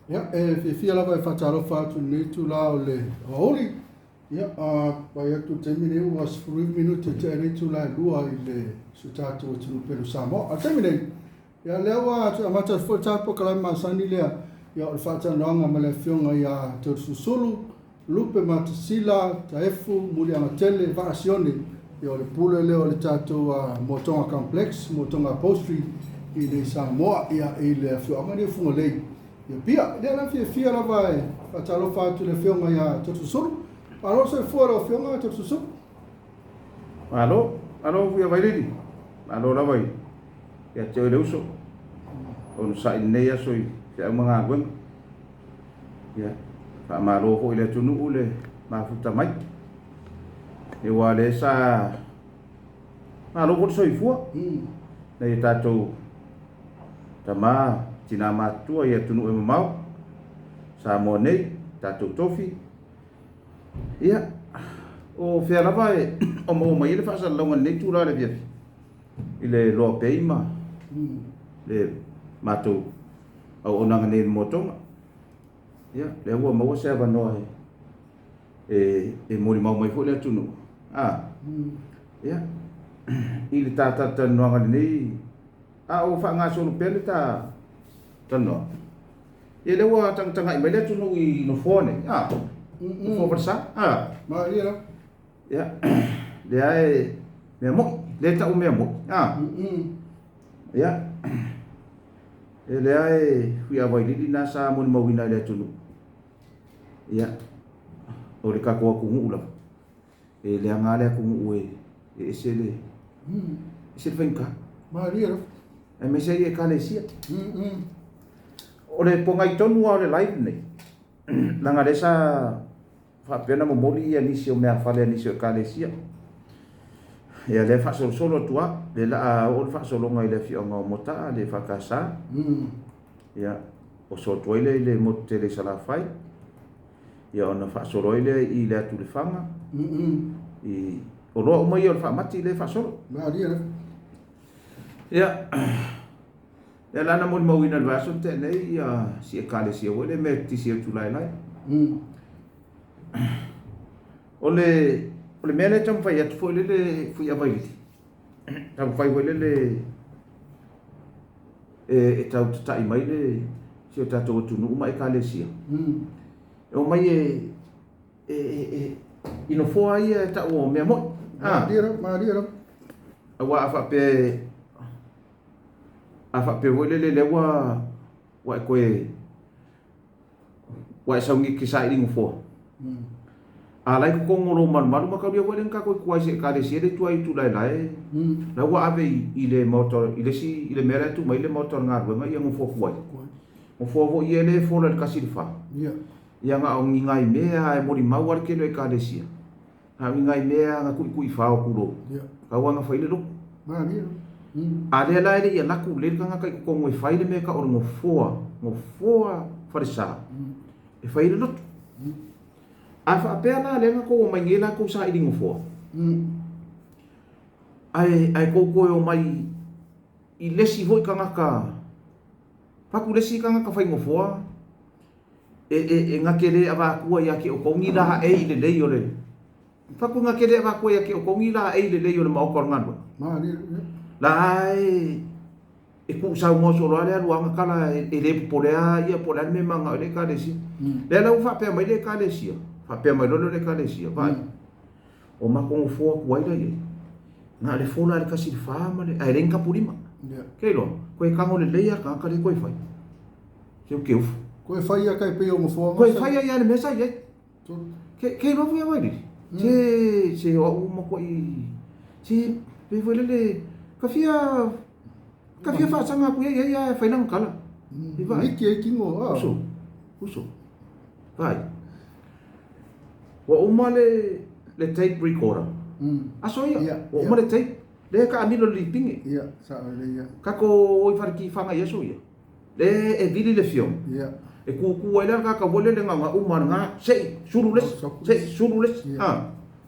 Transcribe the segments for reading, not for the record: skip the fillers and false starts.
Ya, fia lava whataro whātu nei tu la o le haoli. Ya, pai atu te mine was 5 minute te nei tu la lua i le su tātu o tunu pelu Samoa. A te mine, ya lewa atu amata fo tāpo kalai masani lea, ya o le whātau noanga ma le fionga ya Toeolesulusulu, Lupematasila, Taefu, muli amatele, vaasione, ya o le Pule leo o le tātu Moatoga complex, Moatoga upholstery i le Samoa, ya i le fionga ni funga lei. Ya pia, dia na fia lava e whataro whātu le whionga ia Toeolesulusulu. Alo se fuara o whionga Toeolesulusulu. Alo, fia vairiri. Alo lavai. Ia te oile uso. Onu sa nei aso i te au mga agwenga. Ia, wha maro ho i le tunu ule mafuta mai. E wa le sa maro ho so i fua. Nei tātou tama tina matua ia tunu e mamau Samoa nei tātou tofi ia o whea lava e o mai ele whaasa launga nei tūra le viafi i le loa peima le mātou au onanga nei Moatoga ia le ua maua se ava noa e mori mau mai fo le tunu ia i le tātata noanga nei o whaangasolo pele tā tano. Ia le wa tanga i mai le tunu i no fone. No fo versa. Ma ia. Ya. Le ai me mo, le ta o me mo. Ya. Le ai hui a vai li na sa mo mo wina le tunu. Ya. O le ka ko ku ngula. E le anga le ku ngue e sele. Se venka. Ma ia. E me se ia ka le sia. O le ponga i tonu o le live nei. Langa le sa whapena mo moli ia nisi o mea whale nisi o kālesia. Ia le whasolo tua, le la o le whasolonga i le whionga o mota, le whakasa. Ia, o so toile le mote le salawhai. Ia ona whasolo ile i le atu le whanga. I o roa o mai o le whamati le whasolo. Ia, ia lana mo mau ina vaso te nei si e kale si o le me tisi o tulai lai. O le mele tam fai atu foi le fui avai. Tam fai le e tau tai mai le si o tato tu no mai kale si. O mai ino fo ai ta o me mo. Ma dira. Awa fa pe afa pe wole le wa koe wa saungi ki sai ringo fo ala ko ngoro man maka dia wole ka ko kwai se ka de se de tuai tu lai la wa ave ile motor ile si ile mera tu mai le motor ngar ba ia ngo fo kwai mo fo ia le fo le ka silfa ia nga o ngai me ai mori mau ar ke le ka de si ha ngai me nga ku fa o kulo ka wa nga fa ile lo ma dira. Ale la ele ia laku le kanga kai ko ngoi faile me ka o ngo foa farisa e faile lot afa pena le nga ko mai ngela ko sa idingo foa ai ko o mai i lesi hoi kanga ka paku lesi kanga ka fai ngo foa e nga kele ava ku ia ke o ko ngila e ile le yo le paku nga kele ava ku ia ke o ko ngila e ile le yo le mau kor ngano Ma dira. Lai e ku sa mo so le ruanga kala e le polea ia polea me manga le ka le si le la fa pe mai le ka le si fa pe mai le ka le si vai o ma ko fo ku ai le na le fo la ka si fa ma le ai ren ka purima ke lo ko e ka mo le ia ka le ko fai se o ke uf Ko fai ia kai pe o mo fo. ko fai ia le mesa ye ke lo fu ia vai se o mo ko i se pe foi le Kafia fa sanga ku ia fa nang kala. Vai ke kingo Uso. Vai. Wa umale le tape recorder. Aso ia. Wa umale tape le ka amilo lipingi. Ia, sa le ia. Ka ko oi farki fanga ia so ia. Le e vili le fio. Ia. E ku ai ka vole le nga nga sei surules.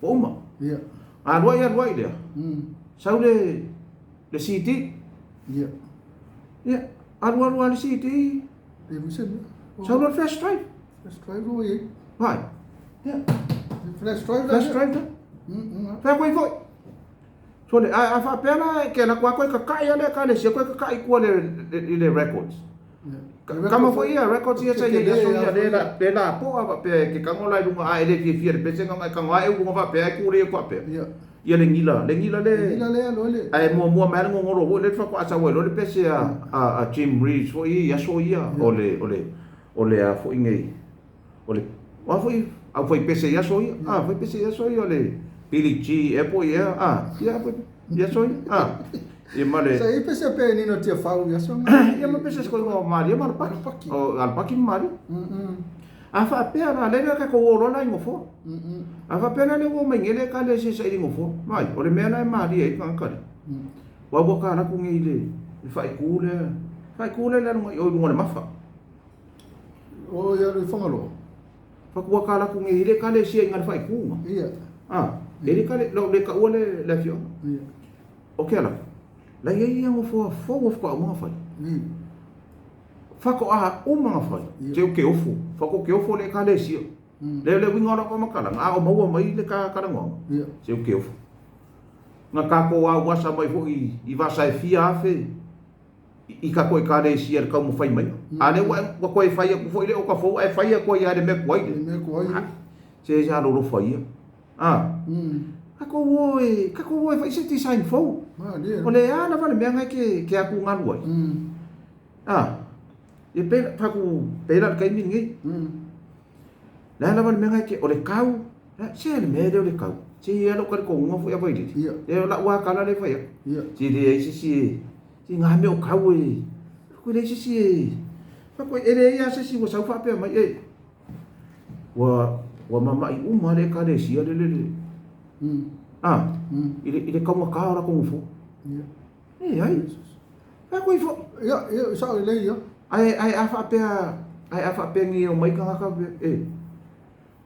Wa uma. Ia. Alwa ia. Saule le CD. Ia. Ya, aru le CD. E musen. Sa lo flash drive. Flash drive o ye. Vai. Ya. Flash drive. Flash drive ta. Fa ko foi. So le a fa pena ke na kwa ko ka kai ale ka le se ko ka kai ko le records. Kama foi ia records ia sa ia so ia le la pela po a pe ke ka ngola lunga a ele fi fi pe se nga ka nga e ko fa pe ku re ko pe. Ia le ngila le lo le. Ai mo mai ngoro le fa ko asa we lo le pe se a Jim Reeves foi ia so ia ole a foi ngai. Ole wa foi a foi pe se ia so ia. Foi pe se ia so ia le Billy G e po ia ia po ia so ia. E male. Sa ipe se pe ni no tia fau ia so. Ia ma pe se ko ngo mari ma paki. O al paki mari. A fa pea na le ka ko oro na ngo fo. A fa pea na le wo mengele ka le se sai ngo fo. Mai, o le mea na mari e kan ka. Wa bo ka na ku ngi le. Fai kule le no o ngo le mafa. O ia le fangalo. Fa ku ka na ku ngi le ka le se ngal fai ku. Ia. Ele ka le lo le ka o le fio. Ia. O ke ala. La ia ngo fo ko mo fa. Fako a uma fai. Te o ke ofo. Fako ke ofo le ka le sio. Le winga na ko makala. A o mau mai le ka ngo. Te o ke ofo. Nga ka ko a wasa mai fo I va sai fia afe. I ka ko ka le sia ka mo fai mai. Ale wa ko e fai ko fo ile o ka fo e fai ko ia de me ko ile. Me ko ile. Se ja lo fai. Ka ko wo fai se ti sign fo. O le ana vale me nga ke aku ngalua. E pe paku pera kai mingi la la van menga ke o le kau se le me de le kau se ia lo ka ko ngo fu ya vai di e la wa kala le fa ya si de si nga me o kau e ko le si pa ko ele ia si wo sa fa pe mai e wa mama I uma le ka le si le ile ka mo ka ora ko fu ai pa ko fo ya sa le ya ai afa pe ngi o mai ka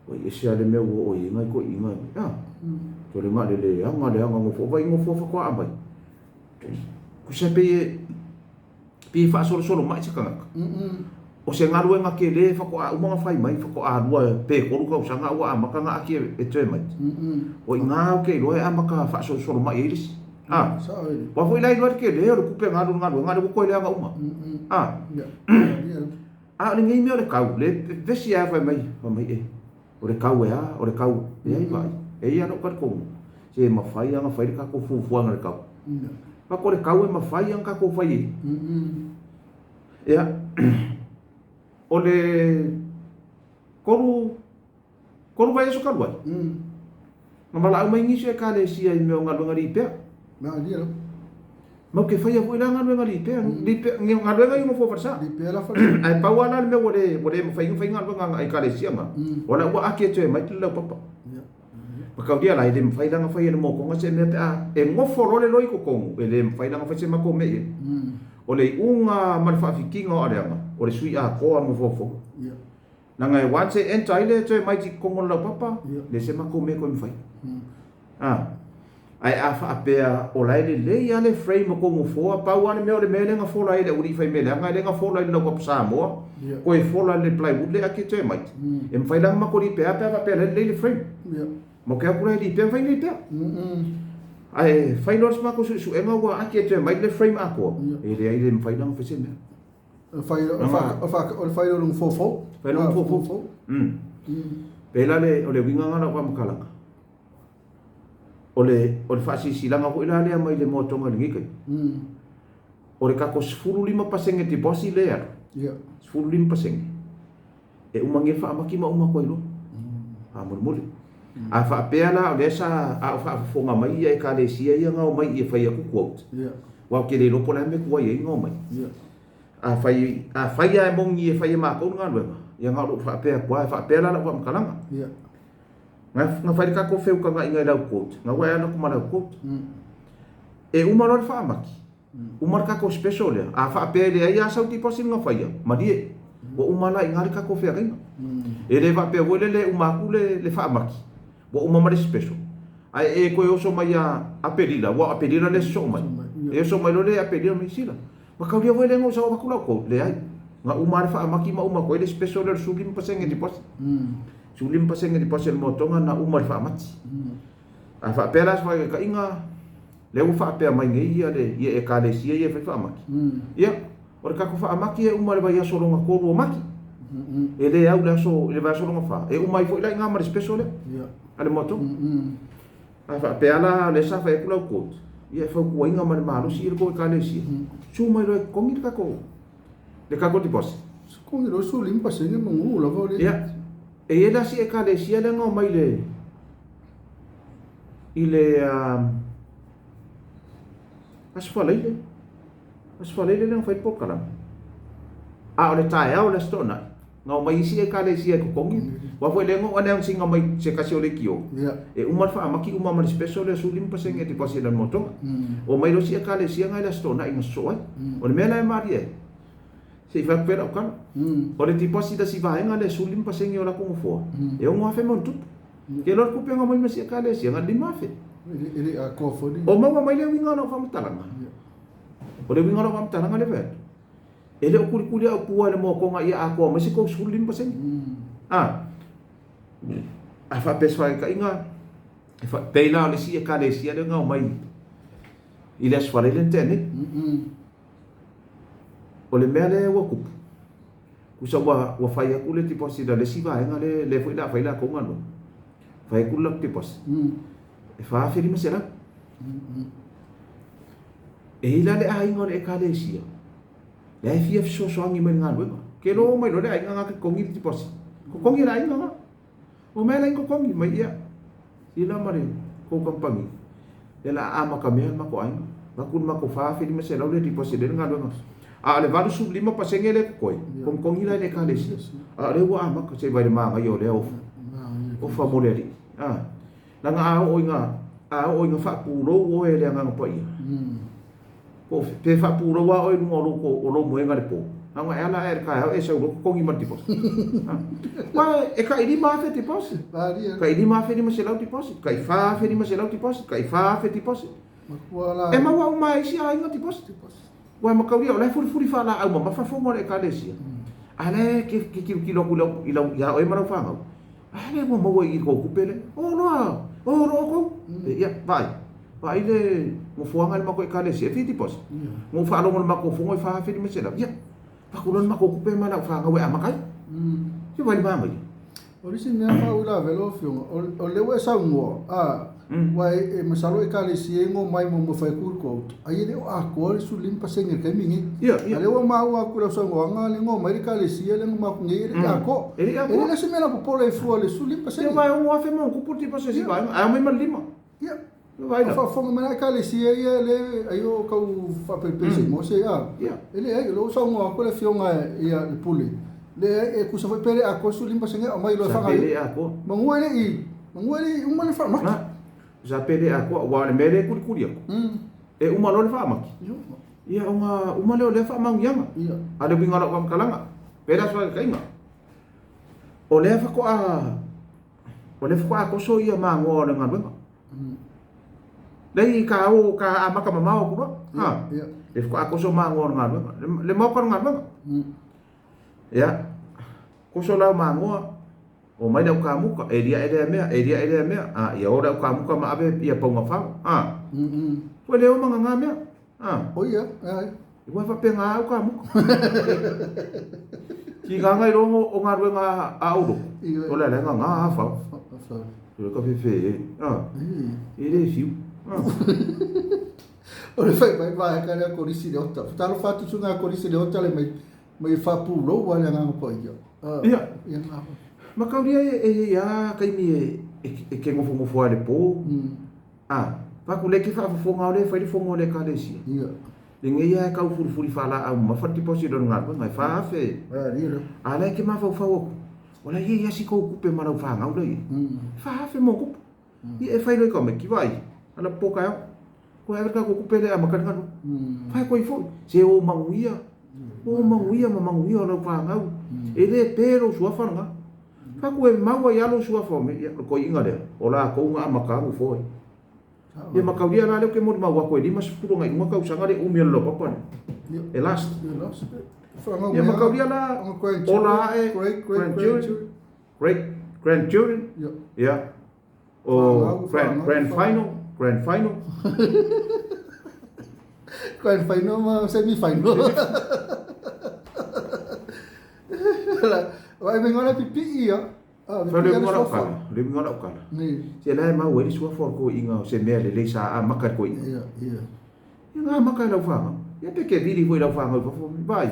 o ese ale me o inga ko inga to le ma le anga ngo fo vai ngo fo ko abai ku se pe fa solo mai se kanga o se ngaru nga ke le fa ko a uma fai mai fa ko a rua pe ko ko sanga wa ma ka nga ke e te mai o inga ke lo e amaka fa solo mai iris wa foi lai luar ke le o ku pe ngaru ko le anga uma le ngai me o le kau le vesi a vai mai e o le kau e ai vai e ia no ka ko se ma fai anga fai ka ko fu anga le kau pa ko le kau e ma fai anga ko fai ia o le koru vai so ka luai ma mala mai ngi se ka le sia I me o ngalu ngari pe ma dia mau ke fai foi langa no ngali pe ngi ngalu ngai mo fo farsa di pe la fa ai pa wana me wole mo fai ngalu ngai ka le sia ma wala wa ake te mai tla papa pa ka dia lai de fai langa fai mo ko ngase me e mo fo le loi ko ko e le fai langa fai se ma ko me o le unga mal fa fikinga o le o le sui a ko mo fo nanga e wan se en taile te mai ti ko ngol papa le se ma ko me ko me fai ai afa apea o lai le ia le frame ko mo fo pa wan me o le mele nga fo lai le uri fai mele nga le nga fo lai no ko Samoa ko e fo lai le plywood le akite mai e fai lang ma ko ri pe pe le frame mo ke ku ri pe fai ni pe ai fai no ma ko su e nga wa akite mai le frame a ko e le ai le fai lang fa se me fai lo fo pe la le o le winga nga na pa makalanga o le fasi silanga ko ila le mai le Moatoga ngi kai o le ka ko 15% te bosi le ya 15% e umangi fa maki ma uma ko ilo mo a fa pela o le sa a fa fonga mai e ka le sia ia nga o mai e fai ku quote wa ke le lo pona me ku ai nga mai a fai ai mongi e fai ma ko nga lo ia nga lo fa pe kwa fa pela la wa makalanga nga fai ka ko feu ka nga inga la quote nga wa ana ko mala quote e uma lo fa maki uma ka ko special a fa pe le ia sa ti posin nga fai ma die wa uma la inga ka ko fe ringa e le va pe wole le uma ku le fa maki wa uma ma special ai e ko yo so mai a pedila wa a pedila le so mai e so mai lo le a pedila mi sila ma ka dia wole ngo sa wa ku la ko le ai nga uma fa maki ma uma ko ele special le sulim paseng deposit sulim paseng deposit motonga na uma fa mati a fa pelas fa ka inga le fa pe mai ngai ia le ia e ka le sia ia fa maki ia or ka ko fa maki e uma le vai so longa ko ro maki ele au le so le vai so longa fa e uma fo ila nga ma special le ia ale moto a fa pe ala le sa fa e kula ko ia fa ko inga ma ma si ko ka le sia su mai ro ko ngi ka ko le ka ko deposit ko ngi ro su limpa se ngi mo la vo le ia e ela si e ka le sia le ngo mai le ile asfalele le fai pokala a ole tai a ole stona nga mai si e ka le sia ko kongi wa foi le ngo ana singa mai se ka se ole kio e uma fa maki uma ma special le su limpa se ngi deposit le moto o mai lo si e ka le sia nga le stona inga so o le mena e marie se fa pera o kan o le deposit da si va nga le su limpa se ngi ola ko fo e o ngo fa montu ke lo ku pe nga mai ma si e ka le sia nga lima fe ele a ko fo ni o mama mai le winga no fa mtalanga o le winga no fa mtalanga le vet ele o kuli a pua le mo ko nga ia a ko ma si ko su limpa se a fa peswa ka inga fa peila le si e ka le sia le nga mai ile as fa le tene o le mele wa ku sa wa fa ya ku le tipo si da le si va nga le foi la ko nga no fa ku le tipo e fa feri ma sera e ila le ai ngor e ka le sia le fi so ngi men nga no ke lo mai lo le ai nga ko ngi tipo ko kongi la nga o mele ko kongi mai ia ila mare ko kampangi le la ama ka me ma ko ai ma kun ma ko fa feri ma sera le tipo de nga no a le valu sub lima pasenge le ko ko kongi la le ka le sia a le wa ma ko se vai ma nga yo le o fa mo le nanga a o inga fa puro o ele nga pa ia ko pe fa puro wa o ngoro ko o lo moenga le po anga ela er ka e sa lo ko ngi ma tipos ma e ka idi ma fe tipos ka idi ma fe di ma se lau tipos ka fa fe di ma se lau tipos ka fa fe tipos e ma wa mai si ai nga tipos wa ma ka wi o le furi fa la au ma fa fo mo le ka le si ale ki lo ku lo ya o e ma fa nga ale mo mo i ko ku pele o no o roko ya vai le mo fuanga le mako e kale se fiti pos mo fa lo mo mako fungo fa fiti me se la ya pa ko lo mako ku pe mana fa nga we amakai se vai ba mai origine na fa ula velo fiong o le we sa ngo wai e masalo e kale se ngo mai mo fa ku ko ai le a ko su limpa se nge ke mingi ale wa ma wa ku lo sa ngo nga le ngo mai kale se le ngo ma ku nge le a ko ele le se mena po le fu le su limpa se vai o fa mo ku puti pa se si vai a mai ma lima vai fa fa mena kale se le ayo ka fa pe se mo se ele ai lo sa ngo ko le fiong ia le pule le e ku sa fa pere a ko su limpa se nge mai lo fa nga manguele uma le fa ma za pele ako wa le mere kuri ako e uma lo le fa maki ia uma le fa mang yang ada binga lo kam kalanga pera so ka inga o le fa ko so ia mango le ngan benga dai ka amaka mama ko ba le fa ko so mango ngan benga le mo ko ngan benga ya ko so la mango o mai da ka muka e dia mea ia ora ka muka ma ave ia ponga fa foi le o manga nga mea o ia i wa fa penga ka muka ki ga ngai ro o nga ruenga a uro o le nga fa ka fe e le fiu o le fai vai ka le ko risi de ota ta lo fatu sunga ko risi de ota le mai fa pu lo wa le nga po ia ia ma ka ria e ya kai mi e ke mo fo ale po pa ku le ki fa fo nga ole fa di fo ngole ka le si le nge ya ka fu fa la ma fa ti posi don nga ma fa fe ala ke ma fa wala ye ya si ko ku pe ma ra fa nga ole fa fe mo ku e fa ile ko me ki vai ala po ka ko e ka ku pe le ma ka nga fa ko i fo se o manguia ma la fa nga e le pero su fa nga fa ku e maua ya lo sua fo me ko inga le ola ko nga maka mu fo e maka dia la le ke mo maua ko di mas puro ngai mo ka usanga le umia lo papa e last Ia makauria la ola e great grandchildren. Yeah. O grand final. Grand final ma semi final. Vai mengona pipi ya. Fale ngora ukala. Ni. Se la ma weli sua for ko inga se mele le sa a makar ko inga. Ia. Inga makar la fa. Ya pe ke vili foi la fa ngo fo vai.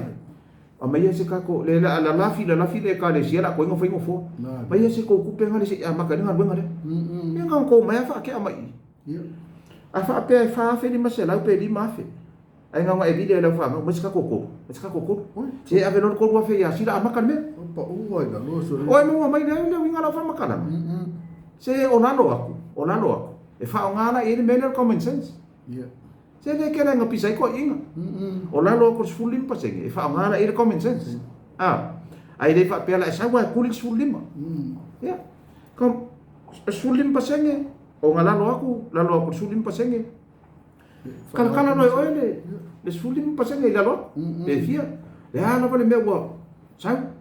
A mai se ka ko le la lafi le ka le sia la ko inga foi ngo fo. Mai se ko ku pe ngale se a makar nga benga le. Inga ko mai fa ke a mai. Ia. A fa pe fa fe ni masela pe di ma fe. Ai nga e vili la fa ngo mas ka ko. Se a venor ko wa fe ya sila a makar me. Oi mo mai le winga la fa makala. Se onalo aku. E fa ngala e le common sense. Ia. Se le kela nga pisai ko inga. Onalo ko fulim paseng e fa ngala e common sense. Ai le fa pela sa wa kulik fulim. Ia. Kom fulim paseng o ngala lo aku fulim paseng. Kala no ole. Le fulim paseng e lalo. E fia. Le ala pa le mewa. Sa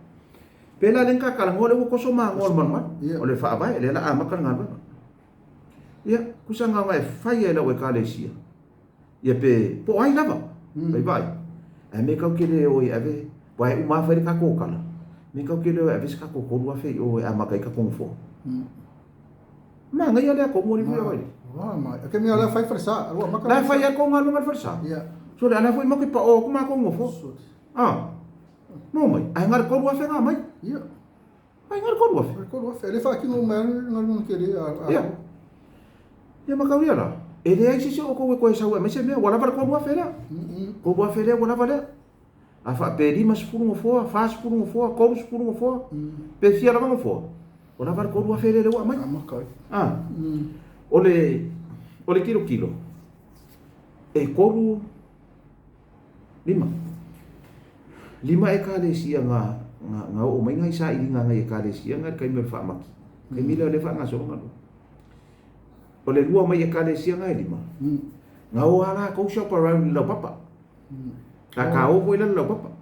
pela lengka kala ngole ko soma ngol man ole fa ba le la makan ngaba ya kusanga ngai fa ye la we kalesia ya pe po ai lava bye a me ka kele o ya ve wa uma fa ka ko kala me ka kele o ya ve ka ko ko wa fe o a makai ka kong fo ma ngai ya ko mo ni wa ma ke me ala fa farsa la fa ya ko ngalu ngal farsa ya so la fa mo ke pa o kuma ko mo fo Mo mai, ai ngar ko wa fe nga mai. Ia. Ai ngar ko wa fe. Ko wa fe, le fa ki no mai ngal ke le a. Ia. Ia makauria la. E le ai se o ko ko sa wa me se me wala par ko wa fe la. Ko wa fe le wala vale. A fa pe di mas puru fo, fa puru fo, ko puru fo. Pe fia la mo fo. Wala par ko wa fe le wa mai. Makai. Ole kilo. E ko lima e kalesia nga o mai ngai sa nga e kalesia nga kai me fa maki kai mila le fa nga so nga o le lua mai e kalesia nga lima nga o ala ko shop around lo papa ka o foi lo papa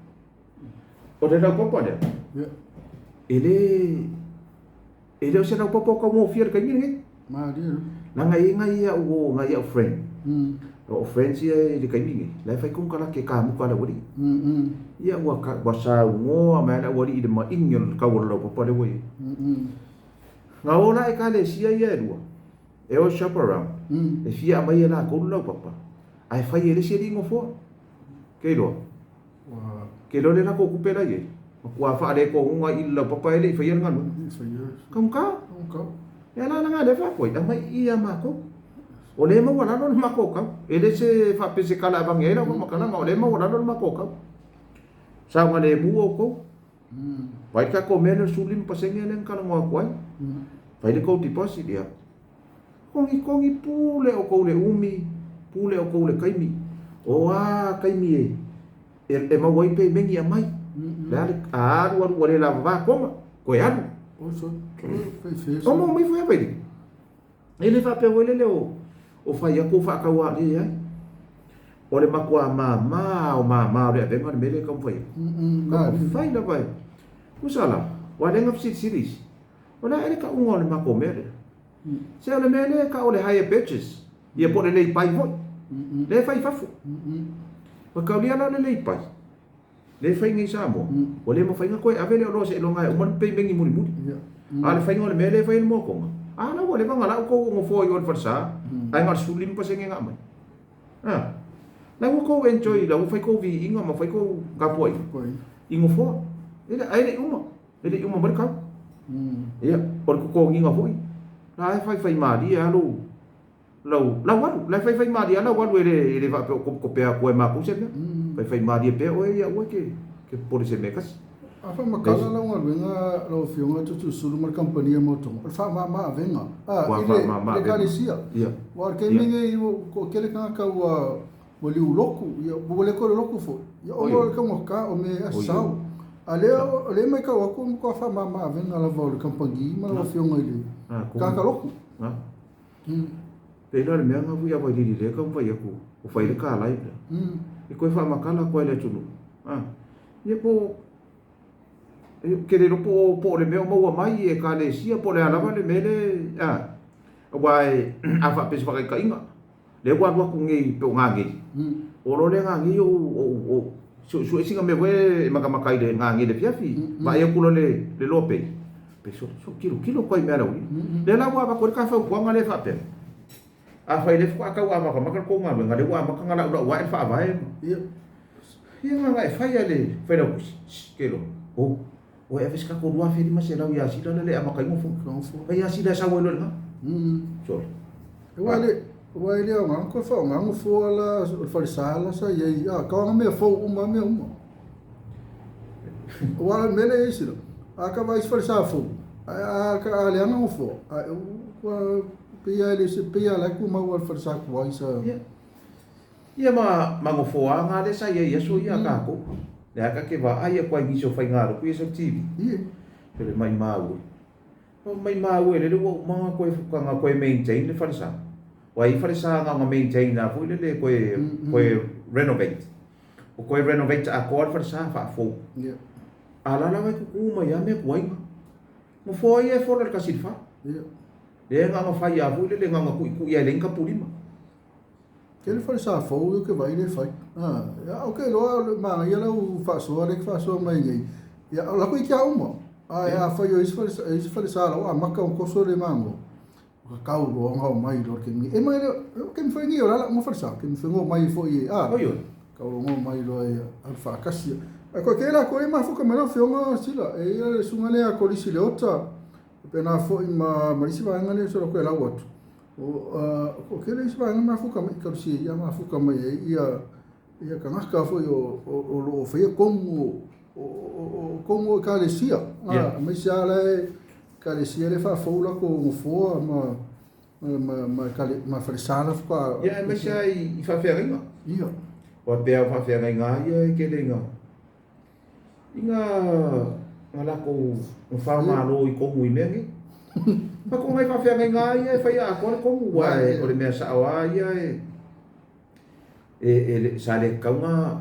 o le lo papa de ele o se lo papa ko mo fier kai ngi ma dia na ngai ya friend o friends ia le kai ngi la fa kun kala ke ka mu kala wori ia wa sa ngo ma la wori de ma ingel ka wala papa le we nga ola e kale sia ia dua e o shop around e fia mai la ko lo papa ai fa ele se dingo fo ke lo le na ko ku pela ye ko fa de ko nga illa papa ele fa yer ngano kam ka ya la nga de fa ko da mai ia ma ko ole mo wala no ma ko ka ele se fa pese kala bangela ko makala ma ole mo wala no ma ko ka sa nga le bu ko vai ka ko meno sulim pasenge len kala ngo ko ai vai de ko deposit dia kongi pule o ko le umi pule o ko le kaimi o kaimi e ma wai pe mengi mai la aru wale la va ko ya o so o mo mi foi pe ele fa pe wele le o fai ako fa ka wa le ai o le makua mama le ave mar mele kom fai fai na vai usala wa le ngap series ona ele ka ungo le mako mele se ole mele ka ole higher pitches ia po le pai vo le fai fafu wa ka lia la le pai le fai ngai Samoa o le mo fai nga ko ave le lo se lo ngai o man pe bengi muri ale fai ngole mele fai mo ko ana wale banga la ko ngo fo yon farsa ai ngar sulim pa senge nga mai la ko enjoy la fai ko vi inga ma fai ko kapoi ingo fo ele ai le uma marka ia por ko nginga foi la fai ma dia la waru la fai ma dia la waru ele va ko pe ko ma ko se fai ma dia pe o ia o que por se mekas apa makala la nga lo fiunga Toeolesulusulu mar company Moatoga fa ma venga ile kalisia wa ke minge ko kele ka wa wali uloku ya bole ko loku fo ya o ka mo ka o me asau ale mai ka wa ko fa ma venga la vol company ma lo fiunga ile ka loku pe no me nga vu ya va di le ka va ya ko o fa ile ka la ile e ko fa makala ko ile tunu Ia po ke le po le mea maua mai e ka le sia po le alama le mele wai a fa pes fa ka inga le wa ku ngi pe ngangi o lo le ngangi o su singa me we maka le ngangi le fiafi ma e ku le lope pe so kilo ko me ala le la wa ba ko ka fa ko ngale fa pe a fa ile fa ka wa maka ko ngale wa maka ngala wa fa va ia nga fa ya le fa lo kilo o e fiska ko dua feri mas era ya sila le ama kai mo fo ya sila sa wo lo nga so wale nga ko fa nga fo la fa sala sa ye ya ka nga me fo uma wala mele isilo aka vai fa sa fo aka ale nga fo pia le se pia la ku ma wa fa sa ko isa ia ma ngo fo nga le sa ye so ya ka ko le aka ke va ai ko ngi so fai ngaro ku so TV pele mai mau le lo ma ko ka nga ko maintain le farsa wai farsa nga maintain na fu le ko renovate o ko renovate a ko farsa fa fo ala la ku ma ya me ko mo fo ye fo le kasilfa le nga fa ya fu le nga ku ya le ka pulima Ele fala sa fo que vai ele fai okay lo ma ia lo fa so mai ngai ya la ko kia uma ya fa yo isso fala sa la maka un coso de mango ka lo nga mai lo que mi e mai que me foi ni ora mo fala sa que me foi mai foi ka lo mai lo al fa kasi ko ke la ko ma fo que me no fio ma sila e ia sunga le a ko li sile ota pena fo ma marisi va ngale so ko la wot o ke le isba nga mafuka mai ka si ya mafuka mai ia ka ngaka fo o fe como ka le sia mai sia le ka le sia le fa fo la ko fo ma fresala fo ya mai sia I fa feringa ia o pe fa feringa ia ke le nga la ko fa ma lo I ko mu mengi pa ko ngai fa fia ngai e fa ya ko wa o le mea sa wa ia e sa le ka nga